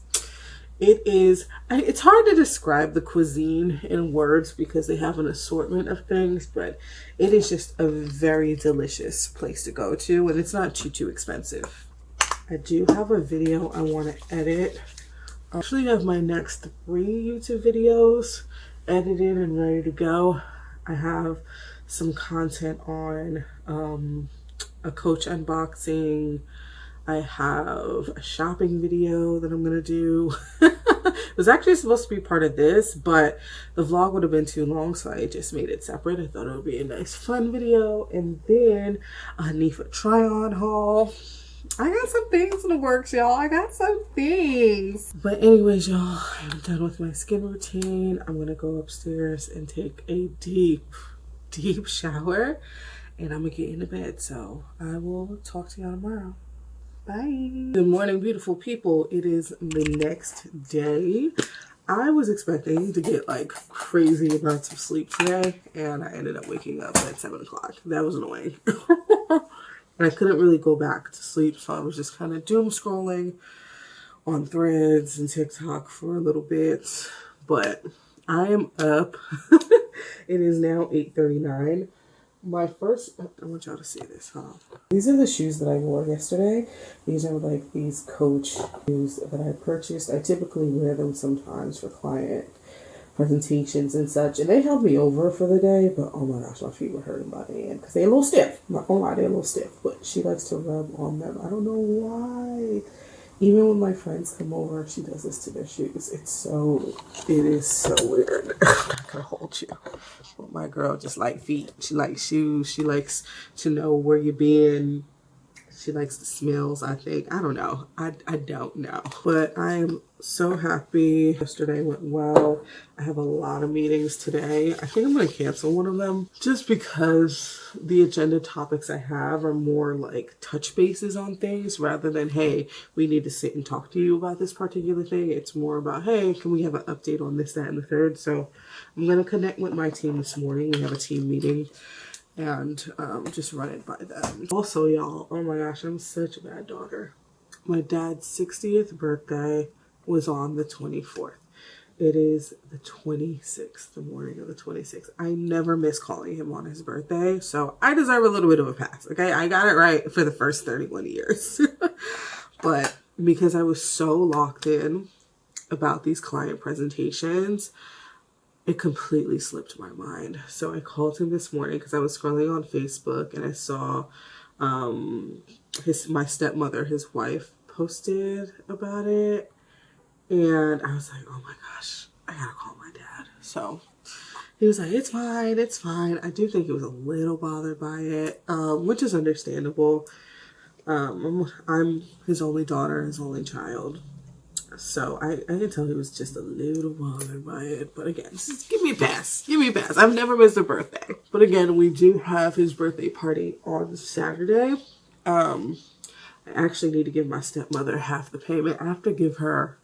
A: It's hard to describe the cuisine in words because they have an assortment of things, but it is just a very delicious place to go to, and it's not too expensive. I do have a video I want to edit. I actually have my next 3 YouTube videos edited and ready to go. I have some content on a Coach unboxing. I have a shopping video that I'm gonna do. It was actually supposed to be part of this, but the vlog would have been too long, so I just made it separate. I thought it would be a nice fun video. And then a NIFA try-on haul. I got some things in the works, y'all. I got some things. But anyways, y'all, I'm done with my skin routine. I'm gonna go upstairs and take a deep shower, and I'm gonna get into bed. So I will talk to y'all tomorrow. Bye. Good morning, beautiful people. It is the next day. I was expecting to get like crazy amounts of sleep today, and I ended up waking up at 7 o'clock. That was annoying. And I couldn't really go back to sleep, so I was just kind of doom scrolling on Threads and TikTok for a little bit. But I am up. It is now 8:39. I want y'all to see this, huh? These are the shoes that I wore yesterday. These are like these Coach shoes that I purchased. I typically wear them sometimes for client presentations and such, and they held me over for the day, but oh my gosh, my feet were hurting by the end because they're a little stiff. I'm not gonna lie, they're a little stiff, but she likes to rub on them. I don't know why. Even when my friends come over, she does this to their shoes. It is so weird. I'm not gonna hold you. But my girl just like feet. She likes shoes. She likes to know where you've been. She likes the smells, I think. I don't know. I don't know. But I am so happy. Yesterday went well. I have a lot of meetings today. I think I'm going to cancel one of them just because the agenda topics I have are more like touch bases on things rather than, hey, we need to sit and talk to you about this particular thing. It's more about, hey, can we have an update on this, that, and the third? So I'm going to connect with my team this morning. We have a team meeting. And just run it by them. Also, y'all, oh my gosh, I'm such a bad daughter. My dad's 60th birthday was on the 24th. It is the 26th, the morning of the 26th. I never miss calling him on his birthday, so I deserve a little bit of a pass, okay? I got it right for the first 31 years. But because I was so locked in about these client presentations, it completely slipped my mind. So I called him this morning because I was scrolling on Facebook and I saw my stepmother, his wife, posted about it. And I was like, oh my gosh, I gotta call my dad. So he was like, it's fine, it's fine. I do think he was a little bothered by it, which is understandable. I'm his only daughter, his only child. So I can tell he was just a little bothered by it. But again, just give me a pass. Give me a pass. I've never missed a birthday. But again, we do have his birthday party on Saturday. I actually need to give my stepmother half the payment. I have to give her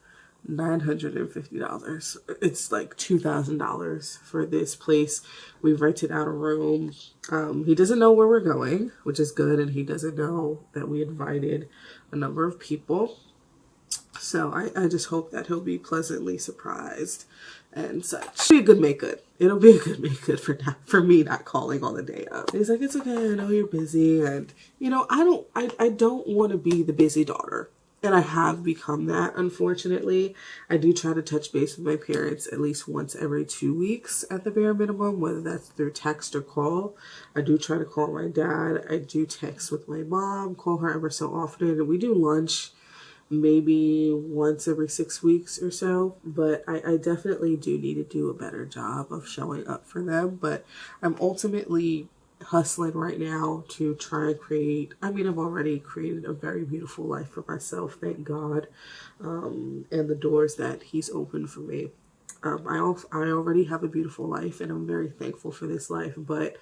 A: $950. It's like $2,000 for this place. We've rented out a room. He doesn't know where we're going, which is good. And he doesn't know that we invited a number of people. So I just hope that he'll be pleasantly surprised and such. It'll be a good make good. It'll be a good make good for me not calling on the day of. He's like, it's okay, I know you're busy. And you know, I don't want to be the busy daughter. And I have become that, unfortunately. I do try to touch base with my parents at least once every 2 weeks at the bare minimum, whether that's through text or call. I do try to call my dad. I do text with my mom, call her ever so often. And we do lunch maybe once every 6 weeks or so, but I definitely do need to do a better job of showing up for them. But I'm ultimately hustling right now to try and create, I've already created a very beautiful life for myself, thank God, and the doors that he's opened for me. I already have a beautiful life and I'm very thankful for this life, but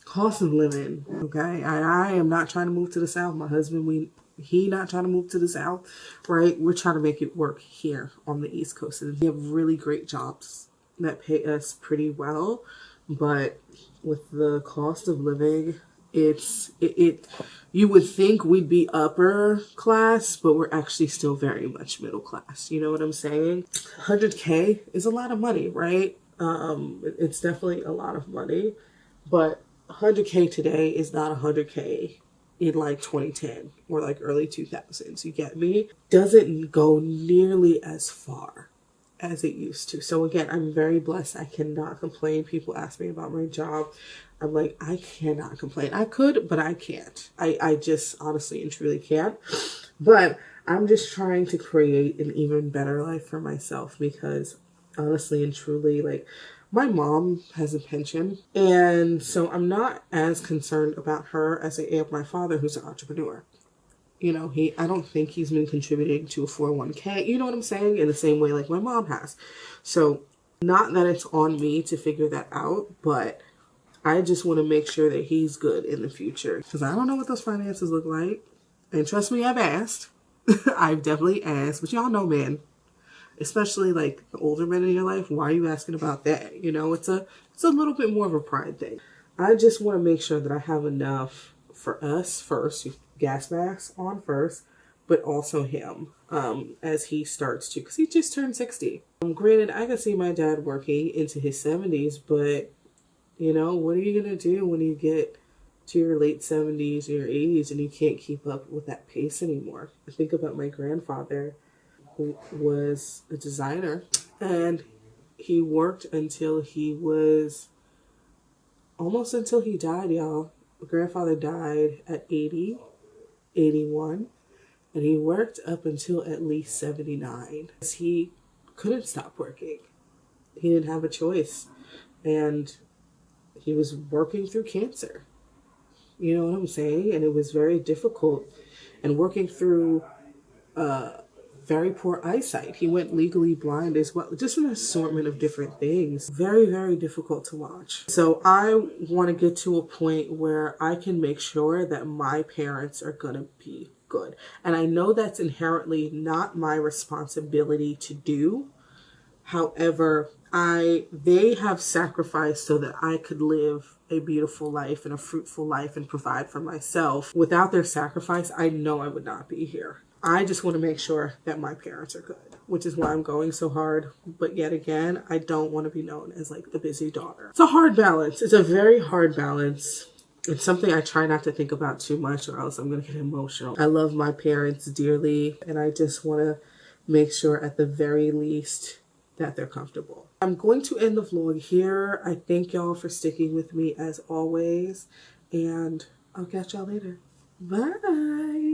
A: cost of living, okay? I am not trying to move to the South. My husband, he not trying to move to the South, right? We're trying to make it work here on the East Coast. And we have really great jobs that pay us pretty well. But with the cost of living, you would think we'd be upper class, but we're actually still very much middle class. You know what I'm saying? 100K is a lot of money, right? It's definitely a lot of money, but 100K today is not 100K in like 2010 or like early 2000s, you get me? Doesn't go nearly as far as it used to. So again, I'm very blessed. I cannot complain. People ask me about my job. I'm like, I cannot complain. I could, but I can't. I just honestly and truly can't. But I'm just trying to create an even better life for myself because honestly and truly, like, my mom has a pension, and so I'm not as concerned about her as I am my father, who's an entrepreneur. You know, I don't think he's been contributing to a 401k, you know what I'm saying, in the same way like my mom has. So not that it's on me to figure that out, but I just want to make sure that he's good in the future because I don't know what those finances look like. And trust me, I've asked. I've definitely asked, but y'all know, man, especially like the older men in your life, why are you asking about that? You know, it's a little bit more of a pride thing. I just want to make sure that I have enough for us first, gas masks on first, but also him as he starts to, because he just turned 60. Granted, I can see my dad working into his 70s, but you know, what are you going to do when you get to your late 70s or your 80s and you can't keep up with that pace anymore? I think about my grandfather, who was a designer, and he worked until he was almost until he died, y'all. My grandfather died at 80, 81, and he worked up until at least 79. He couldn't stop working. He didn't have a choice, and he was working through cancer. You know what I'm saying? And it was very difficult, and working through very poor eyesight. He went legally blind as well. Just an assortment of different things. Very, very difficult to watch. So I want to get to a point where I can make sure that my parents are going to be good. And I know that's inherently not my responsibility to do. However, they have sacrificed so that I could live a beautiful life and a fruitful life and provide for myself. Without their sacrifice, I know I would not be here. I just want to make sure that my parents are good, which is why I'm going so hard. But yet again, I don't want to be known as like the busy daughter. It's a hard balance. It's a very hard balance. It's something I try not to think about too much or else I'm going to get emotional. I love my parents dearly and I just want to make sure at the very least that they're comfortable. I'm going to end the vlog here. I thank y'all for sticking with me as always, and I'll catch y'all later. Bye.